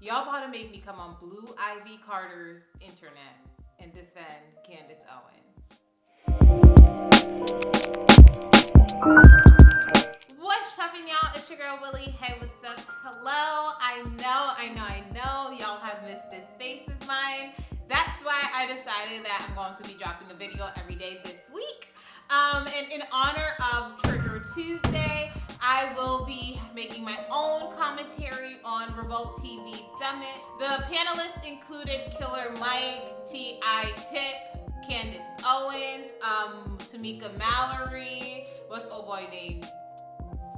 Y'all about to make me come on Blue Ivy Carter's internet and defend Candace Owens. What's poppin', y'all? It's your girl Willie. Hey, what's up? Hello. I know. Y'all have missed this face of mine. That's why I decided that I'm going to be dropping a video every day this week. And in honor of Trigger Tuesday, I will be making my own commentary on Revolt TV Summit. The panelists included Killer Mike, T.I. Tip, Candace Owens, Tamika Mallory, what's old boy name?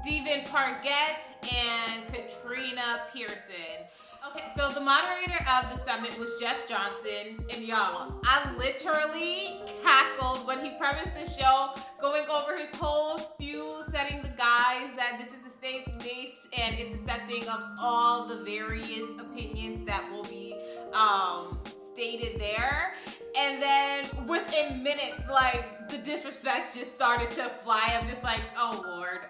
Stephen Pargett, and Katrina Pearson. Okay, so the moderator of the summit was Jeff Johnson, and y'all, I literally cackled when he premised the show, going over his whole spew, setting the guys that this is a safe space and it's accepting of all the various opinions that will be stated there. And then within minutes, like, the disrespect just started to fly. I'm just like, oh Lord.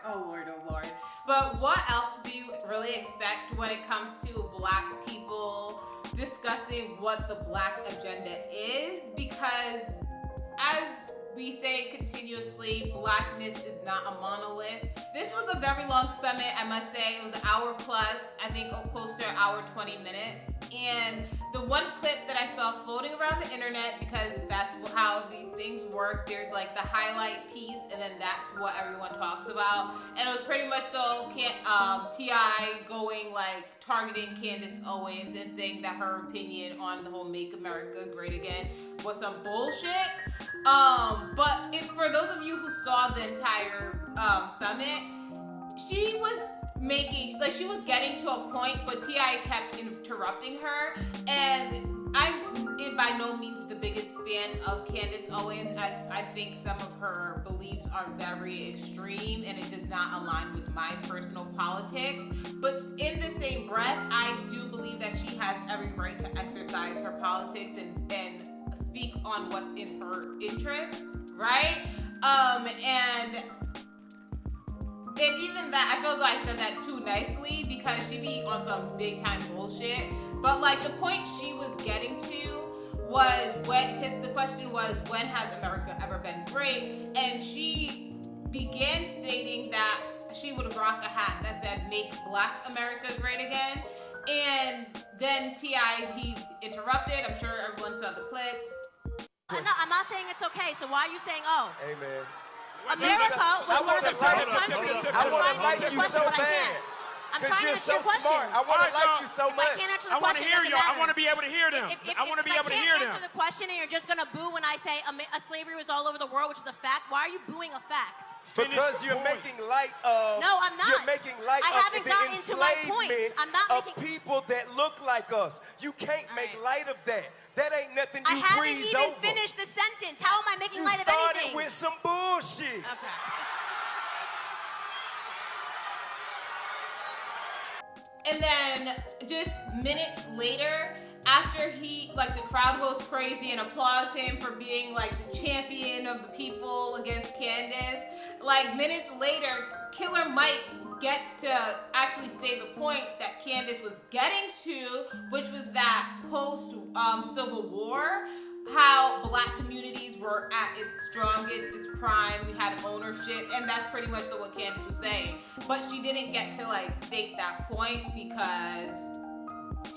But what else do you really expect when it comes to Black people discussing what the Black agenda is? Because as we say continuously, Blackness is not a monolith. This was a very long summit, I must say. It was an hour plus, I think close to an hour 20 minutes. And the one clip that I saw floating around the internet, because that's how these things work, there's like the highlight piece and then that's what everyone talks about. And it was pretty much so T.I. going like targeting Candace Owens and saying that her opinion on the whole Make America Great Again was some bullshit. But if for those of you who saw the entire summit, she was getting to a point, but T.I. kept interrupting her, and I'm by no means the biggest fan of Candace Owens. I think some of her beliefs are very extreme, and it does not align with my personal politics. But in the same breath, I do believe that she has every right to exercise her politics and speak on what's in her interest, right? And even that, I feel like I said that too nicely because she be on some big time bullshit. But like the point she was getting to was the question was, when has America ever been great? And she began stating that she would rock a hat that said "Make Black America Great Again." And then T.I. he interrupted. I'm sure everyone saw the clip. No, I'm not saying it's okay. So why are you saying, oh? Amen. America was one of the first countries. I want to like you so bad. Because you're so smart. I want to like you so much. I want to hear y'all. I want to be able to hear them. I want to be able to hear them. If I can't answer the question and you're just going to boo when I say slavery was all over the world, which is a fact, why are you booing a fact? Because you're making light of... No, I'm not. You're making light I of haven't the gotten to my points. enslavement I'm not of making... people that look like us. You can't make light of that. That ain't nothing you breeze I over. haven't even finished the sentence. How am I making light of anything? You started with some bullshit. Okay. And then just minutes later, after the crowd goes crazy and applauds him for being like the champion of the people against Candace, like minutes later, Killer Mike gets to actually say the point that Candace was getting to, which was that post-Civil War, how Black communities were at its strongest, its prime. We had ownership, and that's pretty much what Candace was saying. But she didn't get to state that point because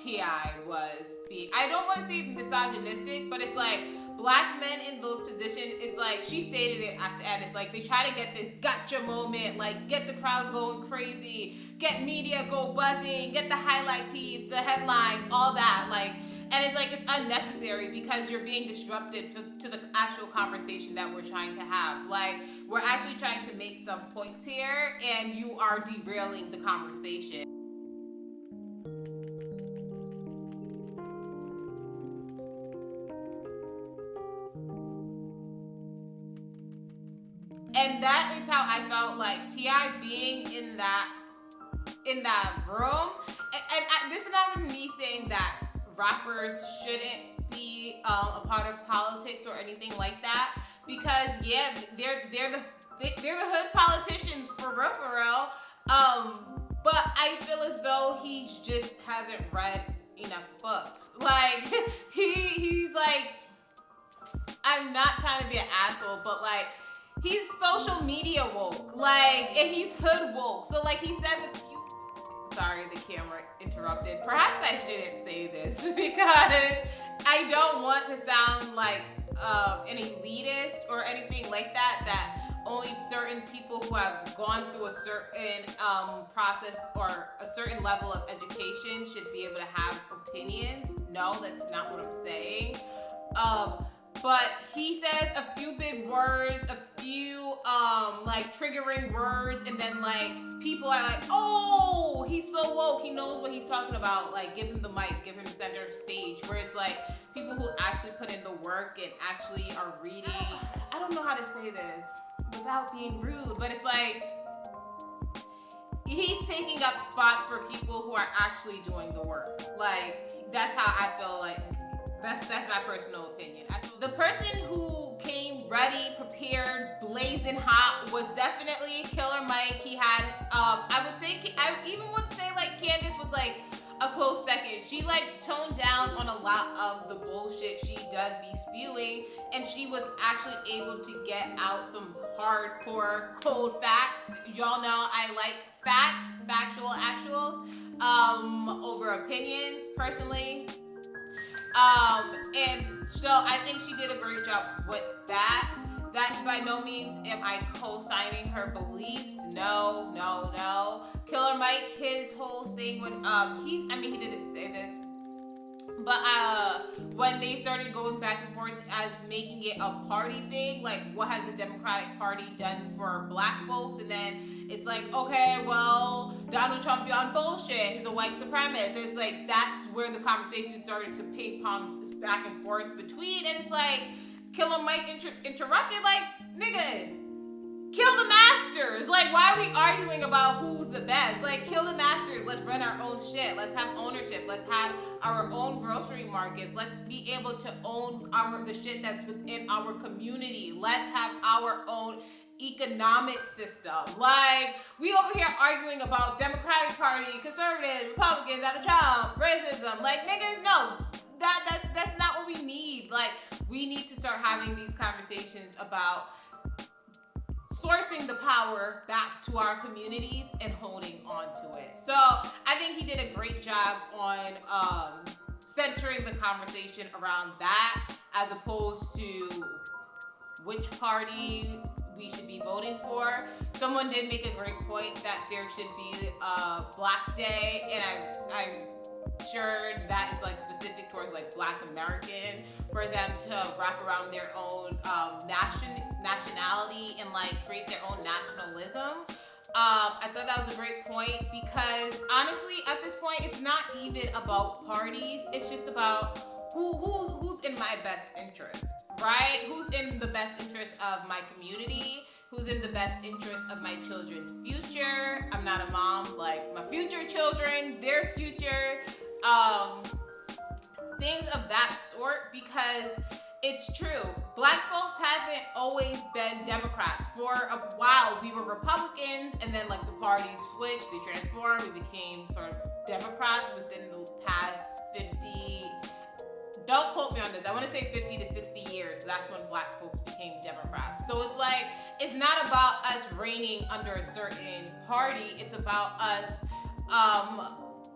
T.I. was being, I don't want to say misogynistic, but it's like Black men in those positions, it's like she stated it at the end. It's like they try to get this gotcha moment, like get the crowd going crazy, get media go buzzing, get the highlight piece, the headlines, all that, and it's like it's unnecessary because you're being disrupted to the actual conversation that we're trying to have. Like, we're actually trying to make some points here and you are derailing the conversation. And that is how I felt like T.I. being in that room. And this is not even me saying that rappers shouldn't be a part of politics or anything like that, because they're the hood politicians for real. But I feel as though he just hasn't read enough books. Like, he's like, I'm not trying to be an asshole, but like, he's social media woke. Like, and he's hood woke. So like, he says if you, sorry, the camera interrupted. Perhaps I shouldn't say this because I don't want to sound like an elitist or anything like that, that only certain people who have gone through a certain process or a certain level of education should be able to have opinions. No, that's not what I'm saying. But he says a few big words, a few like triggering words, and then like people are like, oh, he's so woke, he knows what he's talking about. Like, give him the mic, give him center stage. Where it's like people who actually put in the work and actually are reading. I don't know how to say this without being rude, but it's like he's taking up spots for people who are actually doing the work. Like, that's how I feel like. That's my personal opinion. The person who came ready, prepared, blazing hot was definitely Killer Mike. He had, I even would say like Candace was like a close second. She like toned down on a lot of the bullshit she does be spewing, and she was actually able to get out some hardcore, cold facts. Y'all know I like facts, factual actuals, over opinions personally. And so I think she did a great job with that. That by no means am I co-signing her beliefs. No. Killer Mike, his whole thing when he didn't say this, but when they started going back and forth as making it a party thing, like what has the Democratic Party done for black folks, and then it's like, okay, well, Donald Trump be on bullshit, he's a white supremacist. It's like, that's where the conversation started to ping pong back and forth between, and it's like, Killer Mike interrupted, like, nigga, kill the masters. Like, why are we arguing about who's the best? Like, kill the masters. Let's run our own shit. Let's have ownership. Let's have our own grocery markets. Let's be able to own the shit that's within our community. Let's have our own economic system. Like, we over here arguing about Democratic Party, conservatives, Republicans, Donald Trump, racism. Like, niggas, no. That's not what we need. Like, we need to start having these conversations about sourcing the power back to our communities and holding on to it. So I think he did a great job on centering the conversation around that, as opposed to which party we should be voting for. Someone did make a great point that there should be a Black Day, and I'm sure that is like specific towards like Black American, for them to wrap around their own nationality and like create their own nationalism. I thought that was a great point, because honestly, at this point, it's not even about parties. It's just about who's in my best interest, right? Who's in the best interest of my community? Who's in the best interest of my children's future? I'm not a mom, like my future children, their future, things of that sort, because it's true. Black folks haven't always been Democrats. For a while, we were Republicans, and then like the parties switched, they transformed, we became sort of Democrats within the past 50, don't quote me on this, I want to say 50 to 60 years. That's when Black folks became Democrats. So it's like, it's not about us reigning under a certain party, it's about us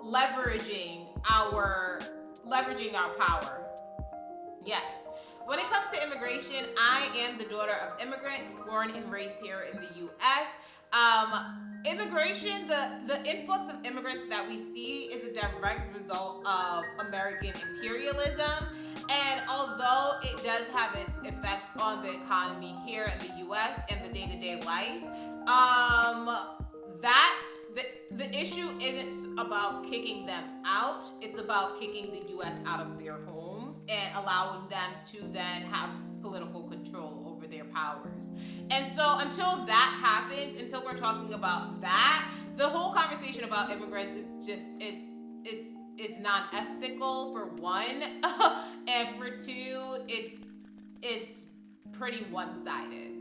leveraging our power. Yes. When it comes to immigration, I am the daughter of immigrants, born and raised here in the U.S. Immigration, the influx of immigrants that we see is a direct result of American imperialism. And although it does have its effect on the economy here in the U.S. and the day-to-day life, the issue isn't about kicking them out. It's about kicking the U.S. out of their homes and allowing them to then have political control over their powers. And so until that happens, until we're talking about that, the whole conversation about immigrants is just, it's non-ethical for one, and for two, it's pretty one-sided.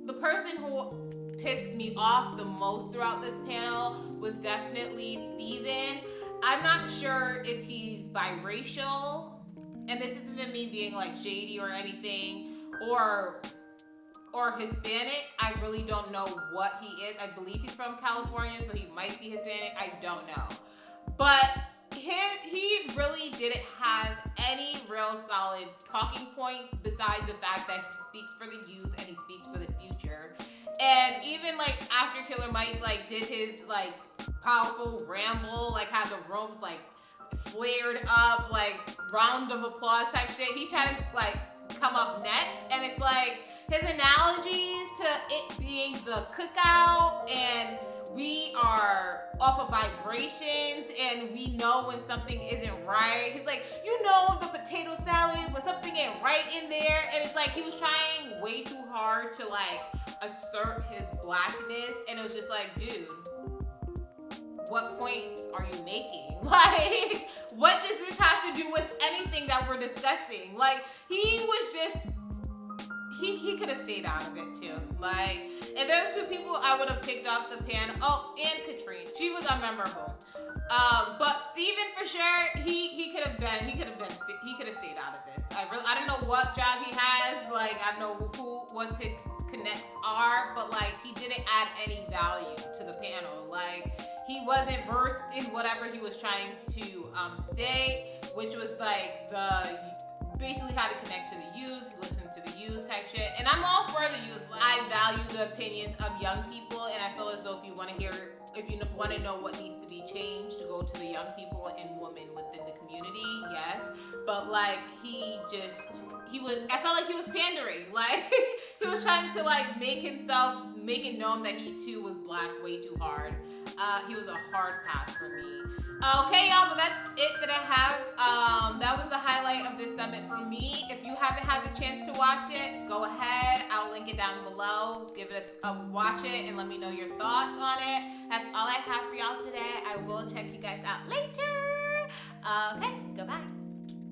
The person who pissed me off the most throughout this panel was definitely Steven. I'm not sure if he's biracial, and this isn't even me being like shady or anything, or Hispanic. I really don't know what he is. I believe he's from California, so he might be Hispanic. I don't know. But he really didn't have any real solid talking points besides the fact that he speaks for the youth and he speaks for the future. And even like after Killer Mike like did his like powerful ramble, like had the rooms like flared up, like round of applause type shit, he tried to like come up next, and it's like his analogies to it being the cookout and we are off of vibrations and we know when something isn't right. He's like, you know, the potato salad when something ain't right in there, and it's like he was trying way too hard to like assert his blackness, and it was just like, dude, what points are you making? Like, what does this have to do with anything that we're discussing? Like, he was just, he could have stayed out of it too. Like, if there's two people I would have kicked off the panel, oh, and Katrine, she was unmemorable. But Steven for sure, he could have stayed out of this. I don't know what job he has. Like, I don't know what his connects are, but like he didn't add any value to the panel. Like, he wasn't versed in whatever he was trying to state, which was like basically how to connect to the youth, listen to the youth type shit. And I'm all for the youth. I value the opinions of young people, and I feel as though if you want to know what needs to be changed, to go to the young people and women within the community, yes. But like I felt like he was pandering. Like he was trying to like make it known that he too was black way too hard. He was a hard pass for me. Okay, y'all, but that's it that I have. That was the highlight of this summit for me. If you haven't had the chance to watch it, go ahead. I'll link it down below. Give it a watch it and let me know your thoughts on it. That's all I have for y'all today. I will check you guys out later. Okay.